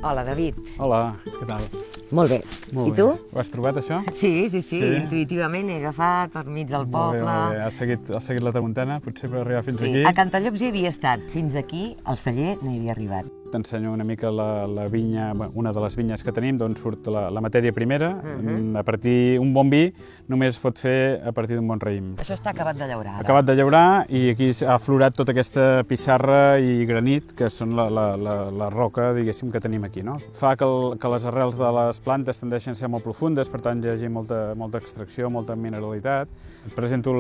Hola, David. Hola, què tal? Molt bé. Molt I tu? bé. Ho has trobat, això? Sí, intuïtivament he agafat per mig del poble. Molt bé. Has seguit la tramuntana, potser per arribar fins aquí? Sí, a Cantallops hi havia estat. Fins aquí, al celler, no hi havia arribat. T'ensenyo una mica la vinya, una de les vinyes que tenim, d'on surt la matèria primera. A partir un bon vi només es pot fer a partir d'un bon raïm. Això està acabat de llaurar, ara. Acabat de llaurar i aquí ha aflorat tota aquesta pissarra i granit, que són la roca, diguéssim, que tenim aquí, no? Fa que les arrels de les plantes tendeixen a ser molt profundes, per tant hi hagi molta extracció, molta mineralitat. Et presento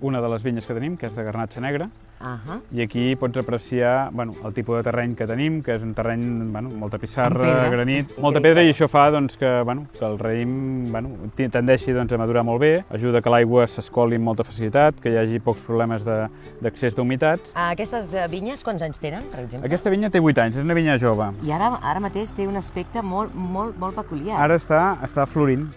una de les vinyes que tenim, que és de garnatxa negra, i aquí pots apreciar el tipus de terreny que tenim, que és un terreny molta pissarra, granit, molta pedra, i això fa que el raïm tendeixi a madurar molt bé, ajuda que l'aigua s'escoli amb molta facilitat, que hi hagi pocs problemes d'accés d'humitats. Aquestes vinyes quants anys tenen, per exemple? Aquesta vinya té 8 anys, és una vinya jove. I ara mateix té un aspecte molt peculiar. Ara està florint.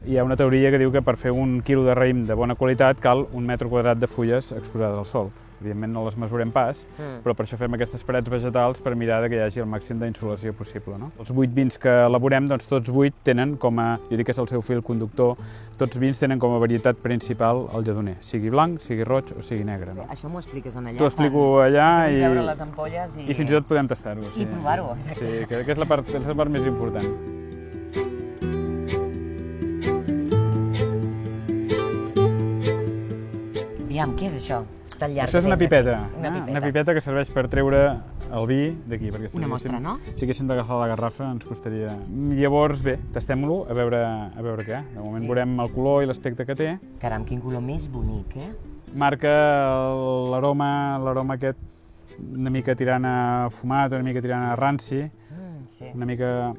Hi ha una teoria que diu que per fer un quilo de raïm de bona qualitat cal 1 metre quadrat de fulles exposades al sol. Evidentment no les mesurem pas, però per això fem aquestes parets vegetals per mirar que hi hagi el màxim d'insolació possible. Els 8 vins que elaborem, tots 8 tenen com a, jo dic que és el seu fil conductor, tots vins tenen com a varietat principal el lledoner, sigui blanc, sigui roig o sigui negre. Això m'ho expliques allà. T'ho explico allà i veure les ampolles i fins i tot podem tastar-ho. I provar-ho, exacte. Sí, que és la part més important. Aviam, què és això? Això és una pipeta. Una pipeta que serveix per treure el vi d'aquí. Una mostra, no? Si haguéssim d'agafar la garrafa ens costaria. Llavors, bé, tastem-lo a veure què. De moment veurem el color i l'aspecte que té. Caram, quin color més bonic, eh? Marca l'aroma aquest una mica tirant a fumat, una mica tirant a ranci, una mica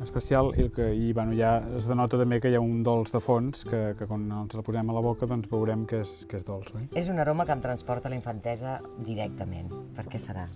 especial, i ja es denota també que hi ha un dolç de fons que quan ens la posem a la boca veurem que és dolç. És un aroma que em transporta a la infantesa directament. Per què serà?